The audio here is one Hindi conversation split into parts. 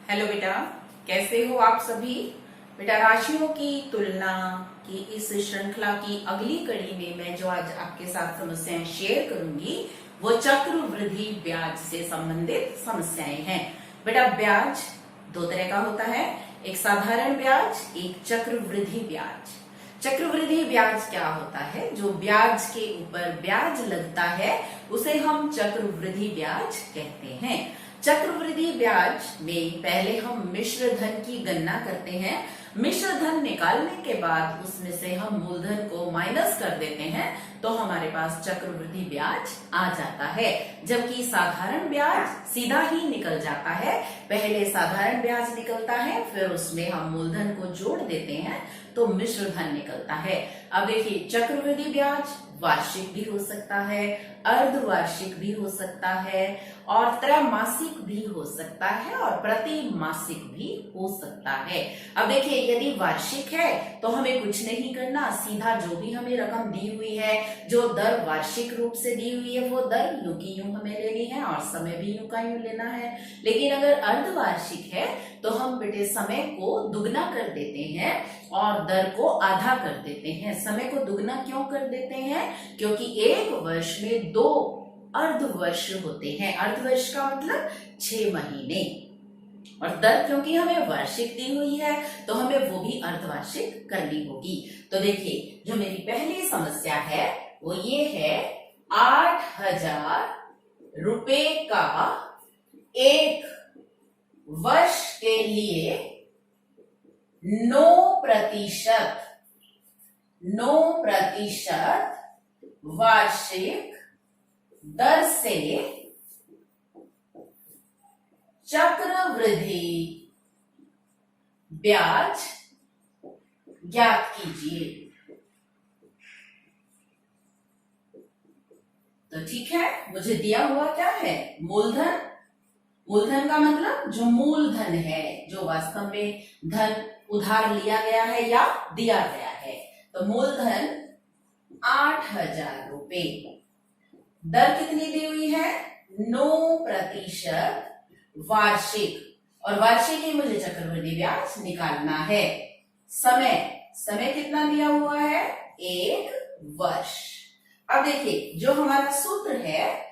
हेलो बेटा, कैसे हो आप सभी। बेटा, राशियों की तुलना की इस श्रृंखला की अगली कड़ी में मैं जो आज आपके साथ समस्याएं शेयर करूंगी वो चक्रवृद्धि ब्याज से संबंधित समस्याएं हैं। बेटा, ब्याज दो तरह का होता है, एक साधारण ब्याज, एक चक्रवृद्धि ब्याज। चक्रवृद्धि ब्याज क्या होता है? जो ब्याज के ऊपर ब्याज लगता है उसे हम चक्रवृद्धि ब्याज कहते हैं। चक्रवृद्धि ब्याज में पहले हम मिश्र धन की गणना करते हैं। मिश्र धन निकालने के बाद उसमें से हम मूलधन को माइनस कर देते हैं तो हमारे पास चक्रवृद्धि ब्याज आ जाता है। जबकि साधारण ब्याज सीधा ही निकल जाता है। पहले साधारण ब्याज निकलता है, फिर उसमें हम मूलधन को जोड़ देते हैं तो मिश्र धन निकलता है। अब देखिए, चक्रवृद्धि ब्याज वार्षिक भी हो सकता है, अर्धवार्षिक भी हो सकता है और त्रैमासिक भी हो सकता है और प्रति मासिक भी हो सकता है। अब देखिए, यदि वार्षिक है तो हमें कुछ नहीं करना, सीधा जो भी हमें रकम दी हुई है, जो दर वार्षिक रूप से दी हुई है वो दर यूं की यूं हमें लेनी है और समय भी यूं का यूं लेना है। लेकिन अगर अर्धवार्षिक है तो हम बेटे समय को दुगना कर देते हैं और दर को आधा कर देते हैं। समय को दुगना क्यों कर देते हैं? क्योंकि एक वर्ष में 2 अर्धवर्ष होते हैं। अर्धवर्ष का मतलब 6 महीने। और दर क्योंकि हमें वार्षिक दी हुई है तो हमें वो भी अर्धवार्षिक करनी होगी। तो देखिए, जो मेरी पहली समस्या है वो ये है, 8,000 रुपए का एक वर्ष के लिए 9% वार्षिक दर से चक्रवृद्धि ब्याज ज्ञात कीजिए। तो ठीक है, मुझे दिया हुआ क्या है? मूलधन। मूलधन का मतलब जो मूलधन है, जो वास्तव में धन उधार लिया गया है या दिया गया है। तो मूलधन 8,000 रुपए, दर कितनी दी हुई है? 9% वार्षिक, और वार्षिक ही मुझे चक्रवृद्धि ब्याज निकालना है। समय कितना दिया हुआ है? 1 वर्ष। अब देखिए, जो हमारा सूत्र है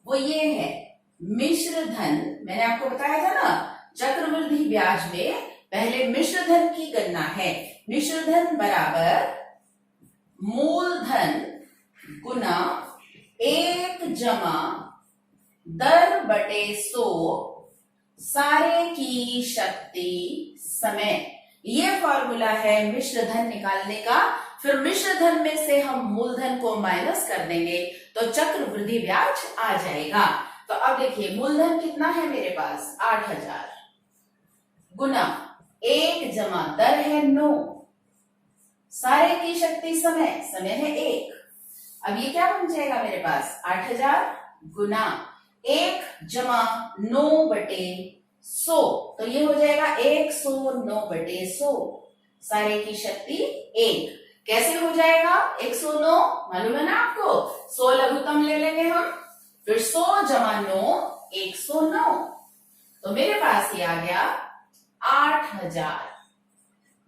वो ये है, मिश्र धन। मैंने आपको बताया था ना, चक्रवृद्धि ब्याज में पहले मिश्र धन की गणना है। मिश्र धन बराबर मूलधन गुना 1 जमा दर बटे 100 सारे की शक्ति समय। ये फॉर्मूला है मिश्र धन निकालने का। फिर मिश्र धन में से हम मूलधन को माइनस कर देंगे तो चक्रवृद्धि ब्याज आ जाएगा। तो अब देखिए, मूलधन कितना है मेरे पास? 8,000 गुना 1 जमा दर है 9, सारे की शक्ति समय है 1। अब ये क्या बन जाएगा मेरे पास? 8,000 गुना 1 जमा 9 बटे 100, तो ये हो जाएगा 109 बटे 100, सारे की शक्ति 1। कैसे हो जाएगा 109? मालूम है ना आपको, 100 लघुत्तम ले लेंगे हम, फिर 100 जमा 9 109। तो मेरे पास ये आ गया 8,000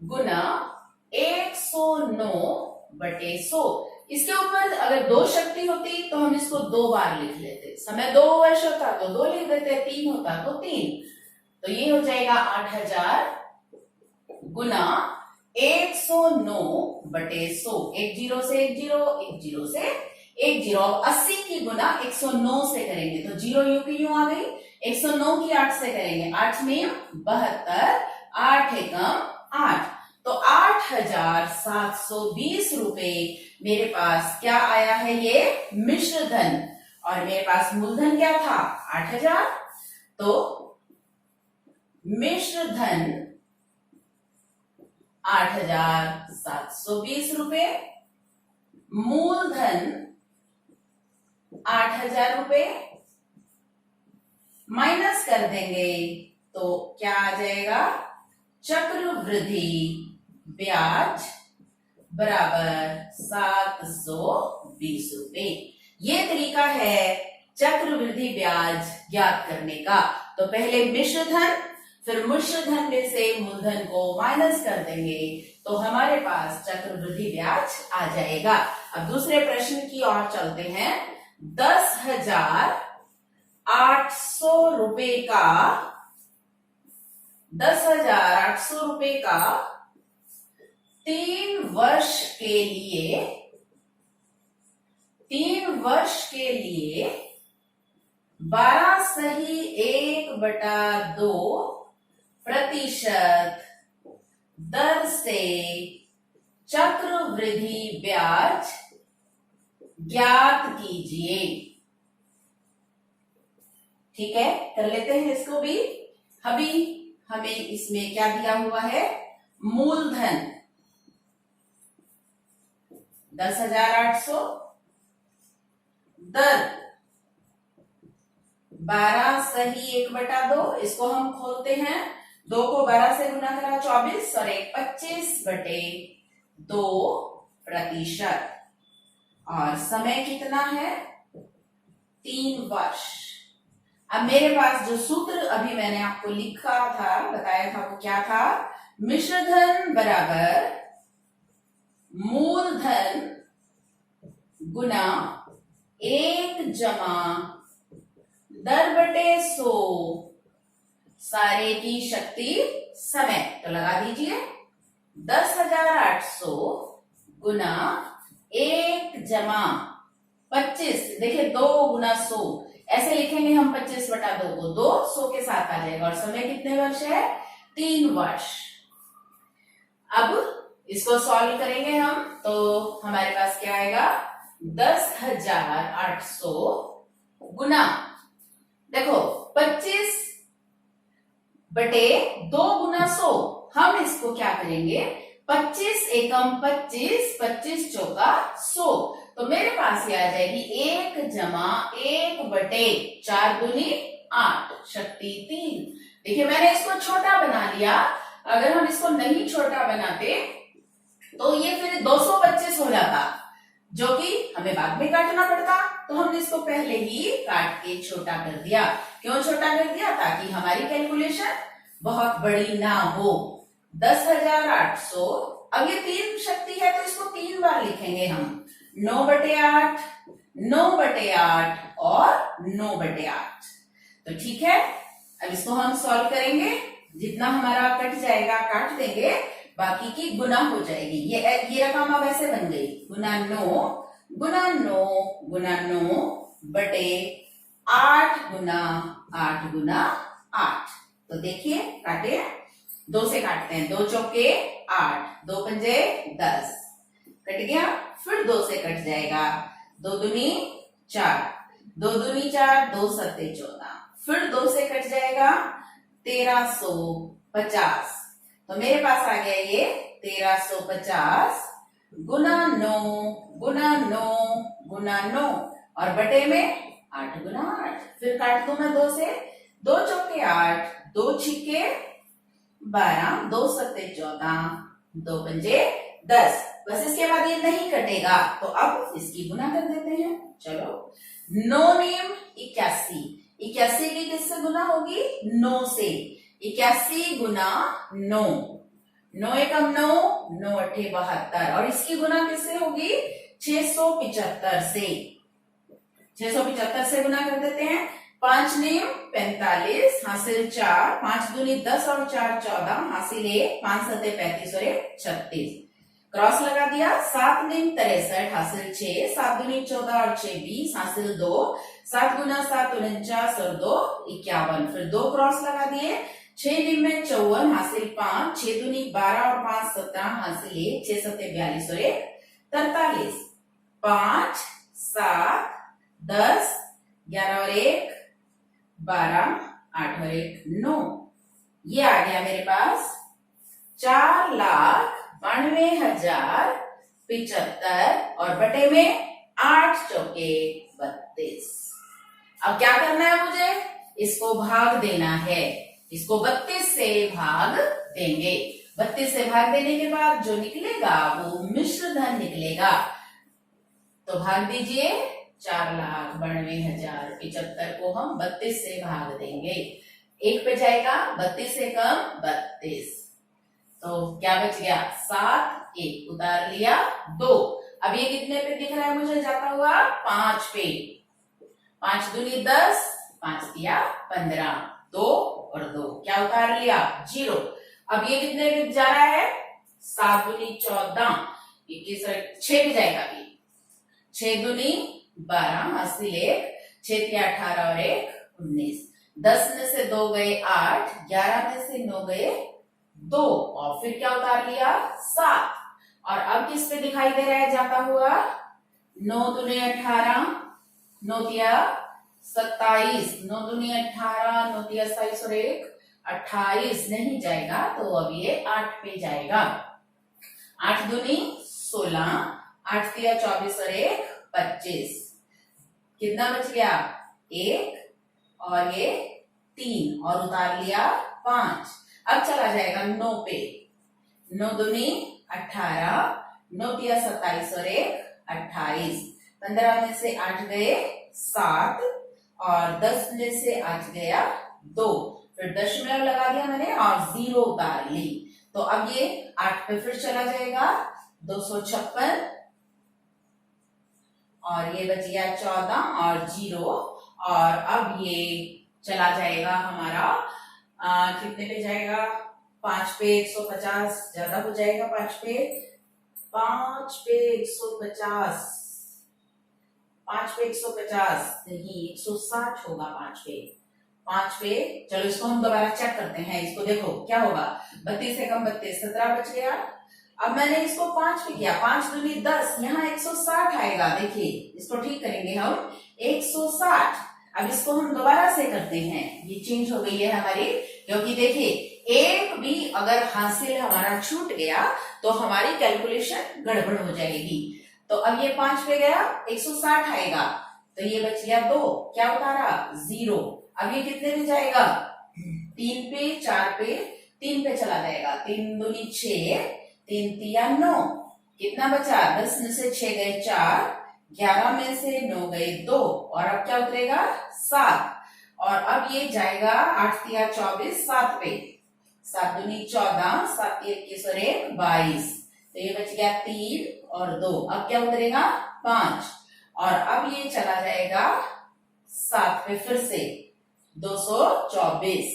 गुना 109 बटे 100। इसके ऊपर अगर 2 शक्ति होती तो हम इसको 2 बार लिख लेते। समय 2 वर्ष होता तो 2 लिख देते, 3 होता तो 3। तो ये हो जाएगा 8,000 गुना 109 बटे 100। 1 0 से 1 0, 1 0 से 1 0। 80 की गुना 109 से करेंगे तो 0 यूं की यूं आ गई। 109 की 8 से करेंगे, 8 में 72, 8 एकम 8। तो 8,720 रुपए मेरे पास क्या आया है? ये मिश्र धन। और मेरे पास मूलधन क्या था? 8,000। तो मिश्र धन 8,720 रुपए, मूलधन 8,000 रुपए, माइनस कर देंगे तो क्या आ जाएगा? चक्रवृद्धि ब्याज बराबर 720 रुपए। ये तरीका है चक्रवृद्धि ब्याज ज्ञात करने का। तो पहले मिश्र धन फिर मिश्रधन में से मूलधन को माइनस कर देंगे तो हमारे पास चक्रवृद्धि ब्याज आ जाएगा। अब दूसरे प्रश्न की ओर चलते हैं। 10,800 रुपए का 10,800 रुपए का 3 वर्ष के लिए 12.1/2% दर से चक्रवृद्धि ब्याज ज्ञात कीजिए। ठीक है, कर लेते हैं इसको भी। अभी हमें इसमें क्या दिया हुआ है, मूलधन 10,800, दर 12/1/2, इसको हम खोलते हैं। 2 को 12 से गुना करा 24 और 1 25/2%। और समय कितना है, 3 वर्ष। अब मेरे पास जो सूत्र अभी मैंने आपको लिखा था, बताया था, वो क्या था, मिश्रधन बराबर मूलधन गुना 1 जमा 10/100 सारे की शक्ति समय। तो लगा दीजिए 10,800 गुना 1 जमा 25, देखिए 2 गुना 100 ऐसे लिखेंगे हम, 25/2 को 2 100 के साथ आ जाएगा। और समय कितने वर्ष है, 3 वर्ष। अब इसको सॉल्व करेंगे हम तो हमारे पास क्या आएगा, 10,800 गुना, देखो 25/2 गुना 100, हम इसको क्या करेंगे, 25 एकम 25, 25 चौका 100, तो मेरे पास ये आ जाएगी 1 जमा 1/4 दूनी 8 शक्ति 3। देखिए मैंने इसको छोटा बना लिया, अगर हम इसको नहीं छोटा बनाते तो ये फिर 225 हो जाता, जो कि हमें बाद में काटना पड़ता। तो हमने इसको पहले ही काट के छोटा कर दिया। क्यों छोटा कर दिया, ताकि हमारी कैलकुलेशन बहुत बड़ी ना हो। 10,800, अब ये 3 शक्ति है तो इसको 3 बार लिखेंगे हम, 9/8, 9/8 और 9/8। तो ठीक है, अब इसको हम सॉल्व करेंगे। जितना हमारा कट जाएगा काट देंगे, बाकी की गुना हो जाएगी। ये रकम अब ऐसे बन गई, गुना 9 गुना 9 गुना 9/8 गुना 8 गुना 8। तो देखिए काटे, 2 से काटते हैं, 2 चौके 8, 2 पंजे 10, कट गया। फिर 2 से कट जाएगा, 2 दूनी 4, 2 दूनी 4, 2 सत्ते 14, फिर 2 से कट जाएगा 1350। तो मेरे पास आ गया ये 1350 गुना 9 गुना 9 गुना 9 और बटे में 8 गुना 8। फिर काट दूं मैं 2 से, 2 चौके 8, 2 छिक्के 12, 2 सत्ते 14, 2 पंजे 10। बस इसके बाद ये नहीं कटेगा, तो अब इसकी गुना कर देते हैं। चलो 9 नीम 81, 81 की किससे गुना होगी, 9 से। 81 गुना 9, 9 एकम 9, 9 अट्ठे 72, और इसकी गुना किससे होगी, 675 से। 675 से गुना कर देते हैं। 5 नीम 45, हासिल 4, 5 दूनी 10 और 4 14, हासिल 1, 5 सत्ते 35 और 1 36, क्रॉस लगा दिया। 7 नीम 63, हासिल 6, 7 दूनी 14 और 6 20, हासिल 2, 7 गुना 7 49 और 2 51, फिर 2 क्रॉस लगा दिए। 6 नीम में 54, हासिल 5, 6 दूनी 12 और 5 17, हासिल 1, 6 सत्ते 42 और 1 43, 5 7 10 11 और 1 12, 8 और 1 9। ये आ गया मेरे पास 4,92,075 और बटे में 8 चौके 32। अब क्या करना है मुझे, इसको भाग देना है। इसको 32 से भाग देंगे। 32 से भाग देने के बाद जो निकलेगा वो मिश्रधन निकलेगा। तो भाग दीजिए, 4,92,075 को हम 32 से भाग देंगे। एक पे जाएगा, 32 से कम 32, तो क्या बच गया 7, एक उतार लिया 2। अब ये कितने पे दिख रहा है मुझे जाता हुआ 5 पे, 5 दूनी 10, 5 दिया 15, 2 और 2 क्या उतार लिया 0। अब ये कितने पे जा रहा है 7 दूनी 14, 21 6 पे जाएगा अभी, 6 दूनी 12, 80 1, 6 तिया 18 और 1 19, 10 में से 2 गए 8, 11 में से 9 गए 2 और फिर क्या उतार लिया 7। और अब किस पे दिखाई दे रहा है जाता हुआ 9 दूनी 18, 9 तिया 27, 9 दूनी 18, 9 तिया 27 और 1 28 नहीं जाएगा, तो अब ये 8 पे जाएगा, 8 दूनी 16, 8 तिया 24 और 1 25, कितना बच गया 1 और ये 3 और उतार लिया 5। अब चला जाएगा 9 पे, 9 दूनी 18, 9 तिया 27 और 1 28, 15 में से 8 गए 7 और 10 में से 8 गया 2, फिर दशमलव लगा दिया मैंने और 0 उतार ली, तो अब ये 8 पे फिर चला जाएगा 256 और ये बच गया 14 और 0। और अब ये चला जाएगा हमारा कितने पे जाएगा 5 पे 150, ज्यादा हो जाएगा 5 पे 150, 5 पे 150 नहीं 160 होगा 5 पे। चलो इसको हम दोबारा चेक करते हैं, इसको देखो क्या होगा 32 से कम 32, 17 बच गया। अब मैंने इसको 5 पे किया, 5 दूनी 10, यहाँ 160 आएगा, देखिए इसको ठीक करेंगे हम 160। अब इसको हम दोबारा से करते हैं, ये चेंज हो गई है हमारी, क्योंकि देखिए एक भी अगर हासिल हमारा छूट गया तो हमारी कैलकुलेशन गड़बड़ हो जाएगी। तो अब ये 5 पे गया 160 आएगा, तो ये बच गया 2, क्या उतारा 0। अब ये कितने पे जाएगा 3 पे 4 पे 3 पे चला जाएगा, 3 दूनी 6, 3 तिया 9, कितना बचा 10 में से 6 गए 4, 11 में से 9 गए 2 और अब क्या उतरेगा 7। और अब ये जाएगा 8 तिया 24, 7 पे, 7 दूनी 14, 7 तिया 21 और 1 22, तो ये बच गया 3 और 2, अब क्या उतरेगा 5 और अब ये चला जाएगा 7 पे फिर से 224,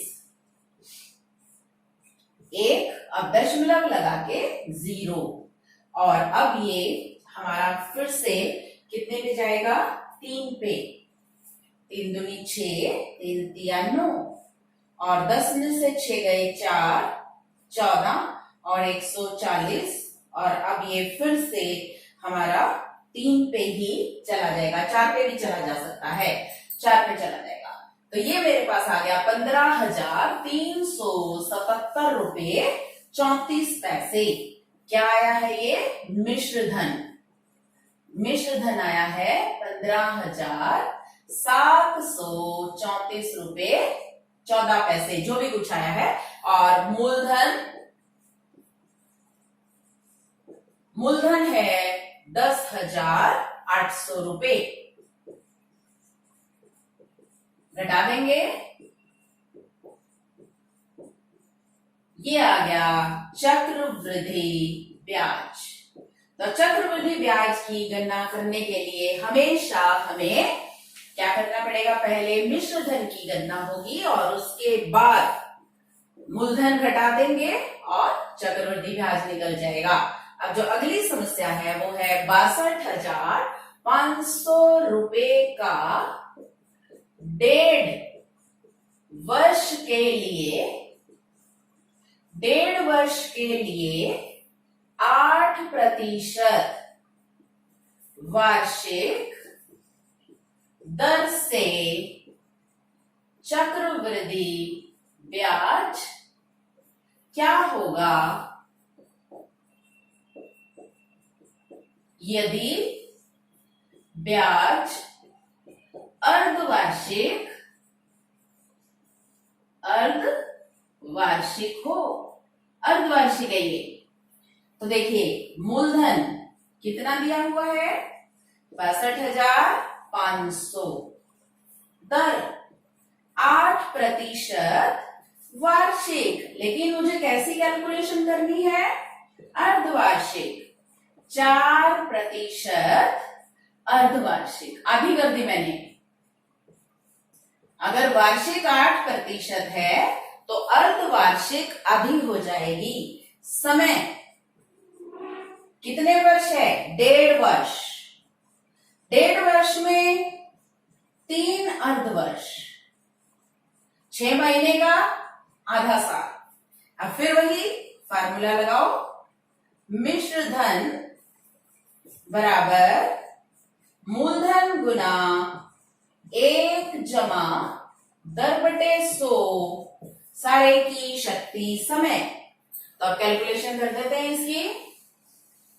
एक अब दशमलव लगा के 0 और अब ये हमारा फिर से कितने पे जाएगा 3 पे, 3 दूनी 6, 3 तिया 9 और 10 में से 6 गए 4, 14 और 140 और अब ये फिर से हमारा 3 पे ही चला जाएगा, 4 पे भी चला जा सकता है, 4 पे चला जाएगा, तो ये मेरे पास आ गया 15,377 रुपए 34 पैसे। क्या आया है ये मिश्र धन, मिश्र धन आया है 15,734 रुपए 14 पैसे, जो भी कुछ आया है। और मूलधन है 10,800 रुपए, घटा देंगे, ये आ गया चक्रवृद्धि ब्याज। तो चक्रवृद्धि ब्याज की गणना करने के लिए हमेशा हमें क्या करना पड़ेगा, पहले मिश्र धन की गणना होगी और उसके बाद मूलधन घटा देंगे और चक्रवृद्धि ब्याज निकल जाएगा। अब जो अगली समस्या है वो है 62,500 रुपए का 1.5 वर्ष के लिए 8% वार्षिक दर से चक्रवृद्धि ब्याज क्या होगा यदि ब्याज अर्धवार्षिक हो। अर्धवार्षिक है ये, तो देखिए मूलधन कितना दिया हुआ है 62,500, दर 8% वार्षिक। लेकिन मुझे कैसी कैलकुलेशन करनी है? अर्धवार्षिक। 4% अर्धवार्षिक। आधी कर दी मैंने। अगर वार्षिक 8% है तो अर्धवार्षिक आधी हो जाएगी। समय कितने वर्ष है? 1.5 वर्ष। 1.5 वर्ष में 3 अर्धवर्ष, 6 महीने का आधा साल। अब फिर वही फार्मूला लगाओ, मिश्र धन बराबर मूलधन गुना 1 जमा दर बटे 100 सारे की शक्ति समय। तो अब कैलकुलेशन कर देते हैं इसकी।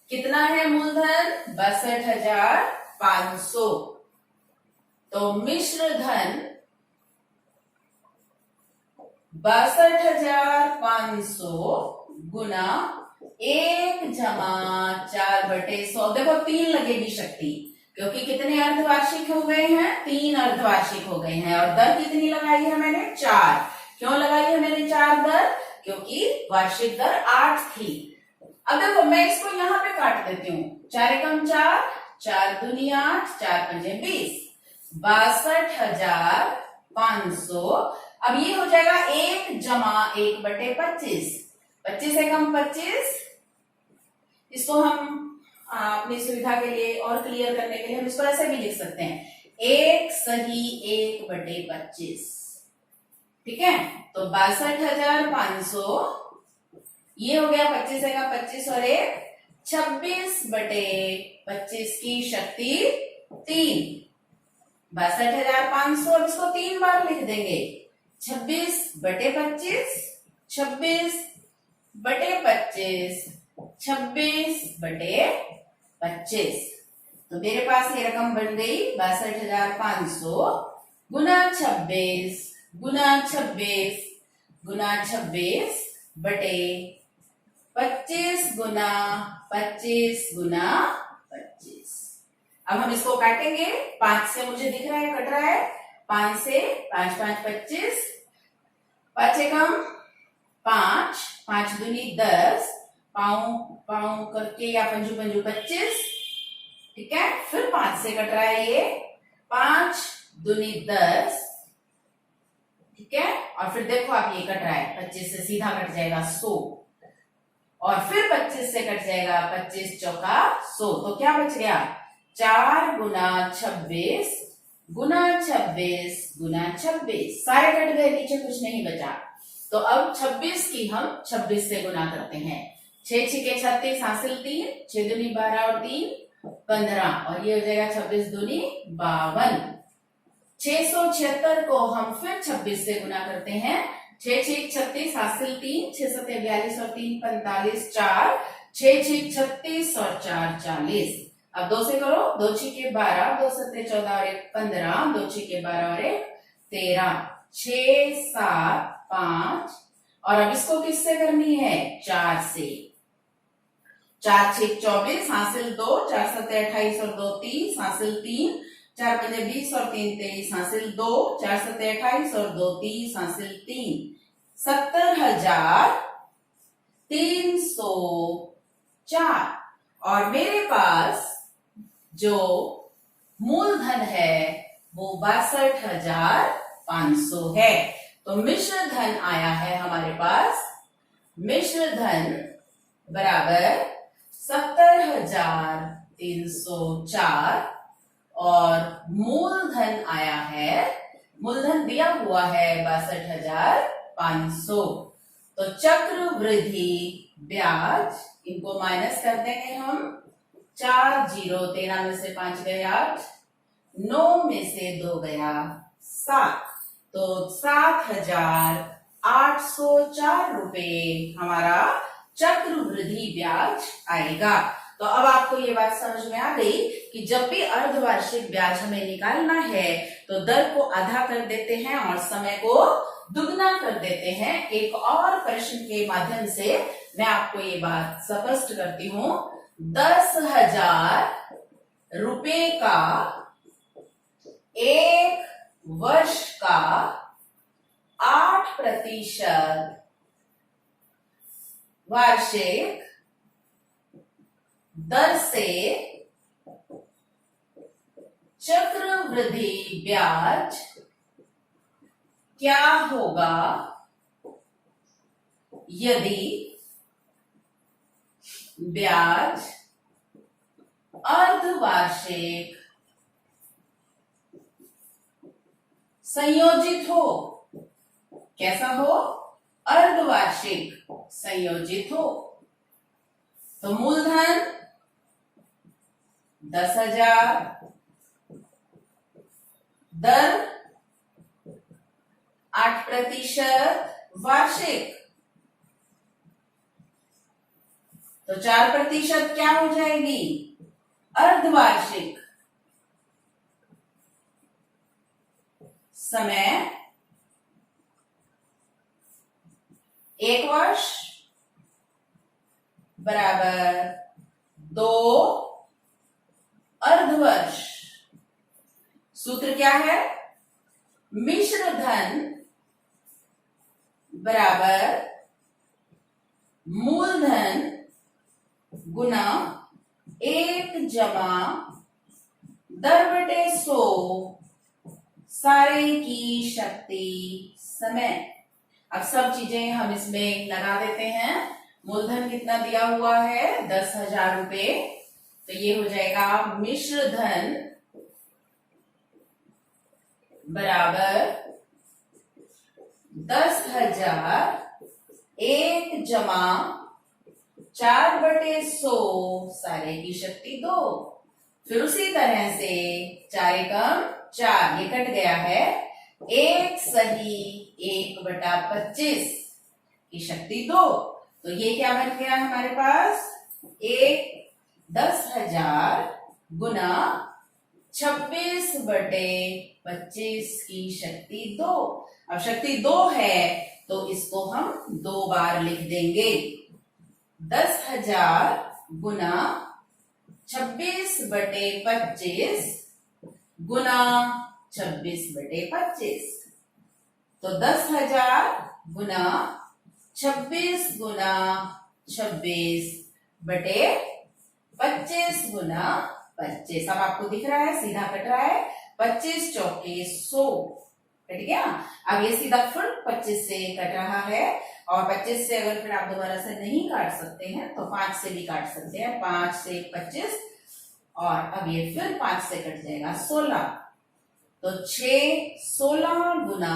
कितना है मूलधन? 62,500। तो मिश्र धन 62,500 गुना 1 जमा 4/100। देखो 3 लगेगी शक्ति, क्योंकि कितने अर्धवार्षिक हो गए हैं? 3 अर्धवार्षिक हो गए हैं। और दर कितनी लगाई है मैंने? 4। क्यों लगाई है मैंने 4 दर? क्योंकि वार्षिक दर 8 थी। अब देखो मैं इसको यहां पे काट देती हूँ। 4 एकम 4, 4 दूनी 8, 4 पंजे 20, 62,500। अब ये हो जाएगा 1 जमा 1/25। 25 एकम 25। इसको हम अपनी सुविधा के लिए और क्लियर करने के लिए हम इसको ऐसे भी लिख सकते हैं, 1 सही 1/25। ठीक है, तो 62,500 ये हो गया 25 का 25 और 1 26/25 की शक्ति 3। 62,500। अब इसको 3 बार लिख देंगे। 26/25, 26/25, 26/25। तो मेरे पास ये रकम बन गई 62,500 गुना 26 गुना 26 गुना 26 बटे 25 गुना 25 गुना 25। अब हम इसको काटेंगे। 5 से मुझे दिख रहा है, कट रहा है। 5 से 5 5 25, 5 एकम 5, 5 दूनी 10, पाऊ पाऊ करके या पंजू पंजू 25। ठीक है, फिर 5 से कट रहा है ये, 5 दूनी 10। ठीक है, और फिर देखो आप ये कट रहा है, 25 से सीधा कट जाएगा 100, और फिर 25 से कट जाएगा 25 चौका 100। तो क्या बच गया? 4 गुना 26 गुना 26 गुना 26। सारे कट गए, नीचे कुछ नहीं बचा। तो अब 26 की हम 26 से गुना करते हैं। 6 6 36 हासिल 3, 6 दूनी 12 और 3 15, और ये हो जाएगा 26 दूनी 52। 676 को हम फिर 26 से गुना करते हैं। 6 6 36 हासिल 3, 6 7 42 और 3 45, 4 6 6 36 और 4 40। अब 2 से करो, 2 6 12, 2 7 14 और 1 15, 2 6 12 और 1 13, 6 7 5। और अब इसको किससे करनी है? 4 से। 4 6 24 हासिल 2, 4 7 28 और 2 30 हासिल 3, 4 5 20 और 3 23 हासिल 2, 4 7 28 और 2 30 हासिल 3, 70,304। और मेरे पास जो मूलधन है वो 62,500 है। तो मिश्र धन आया है हमारे पास, मिश्र धन बराबर 70,304, और मूलधन आया है, मूलधन दिया हुआ है 62,500। तो चक्र वृद्धि ब्याज, इनको माइनस कर देंगे हम। 4 0, 13 में से 5 गए 8, 9 में से 2 गया 7, तो 7,804 रुपए हमारा चक्र वृद्धि ब्याज आएगा। तो अब आपको ये बात समझ में आ गई कि जब भी अर्धवार्षिक ब्याज हमें निकालना है तो दर को आधा कर देते हैं और समय को दुगना कर देते हैं। एक और प्रश्न के माध्यम से मैं आपको ये बात स्पष्ट करती हूँ। 10,000 रुपए का 1 वर्ष का 8% वार्षिक दर से चक्रवृद्धि ब्याज क्या होगा यदि ब्याज अर्धवार्षिक संयोजित हो। कैसा हो? अर्धवार्षिक संयोजित हो। तो मूलधन 10,000, दर 8% वार्षिक, तो 4% क्या हो जाएगी? अर्धवार्षिक। समय 1 वर्ष बराबर 2 अर्धवर्ष। सूत्र क्या है? मिश्र धन बराबर मूलधन गुना 1 जमा दर बटे 100 सारे की शक्ति समय। अब सब चीजें हम इसमें लगा देते हैं। मूलधन कितना दिया हुआ है? 10,000 रुपए। तो ये हो जाएगा मिश्र धन बराबर 10,000 1 जमा 4/100 सारे की शक्ति 2। फिर उसी तरह से 4 एकम 4, ये कट गया है। 1 सही 1/25 की शक्ति 2। तो ये क्या बन गया हमारे पास? 10,000 गुना 26/25 की शक्ति 2। अब शक्ति 2 है तो इसको हम 2 बार लिख देंगे। 10,000 गुना 26/25 गुना 26/25। तो 10,000 गुना 26 गुना 26/25 गुना 25। अब आपको दिख रहा है सीधा कट रहा है। 25 चौके 100 कट गया। अब ये सीधा फिर 25 से कट रहा है, और 25 से अगर फिर आप दोबारा से नहीं काट सकते हैं तो 5 से भी काट सकते हैं। 5 से 25, और अब ये फिर 5 से कट जाएगा 16। तो 16 गुना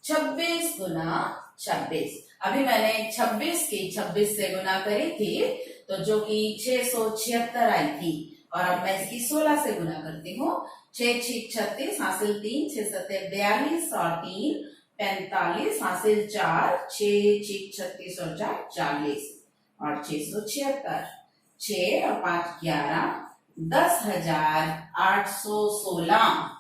26 गुना 26। अभी मैंने 26 की 26 से गुना करी थी, तो जो कि 676 आई थी, और अब मैं इसकी 16 से गुना करती हूँ। 6 6 36 हासिल 3, 6 7 42 और 3 45 हासिल 4, 6 6 36 और 4 40 और 676। 6 और 5 11, 10,816।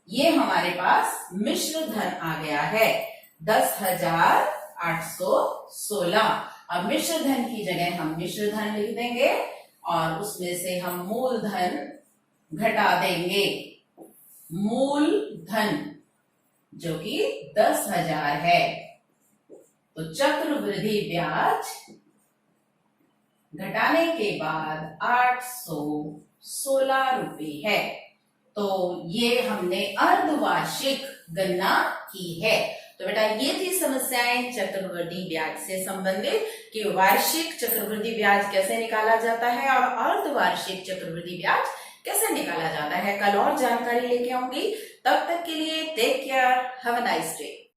ये हमारे पास मिश्र धन आ गया है 10,816। अब मिश्र धन की जगह हम मिश्र धन लिख देंगे और उसमें से हम मूलधन घटा देंगे। मूलधन जो कि 10,000 है, तो चक्रवृद्धि ब्याज घटाने के बाद 816 रुपए है। तो ये हमने अर्धवार्षिक गणना की है। तो बेटा ये थी समस्याएं चक्रवृद्धि ब्याज से संबंधित, कि वार्षिक चक्रवृद्धि ब्याज कैसे निकाला जाता है और अर्धवार्षिक चक्रवृद्धि ब्याज कैसे निकाला जाता है। कल और जानकारी लेके आऊंगी। तब तक के लिए take care, have a nice day.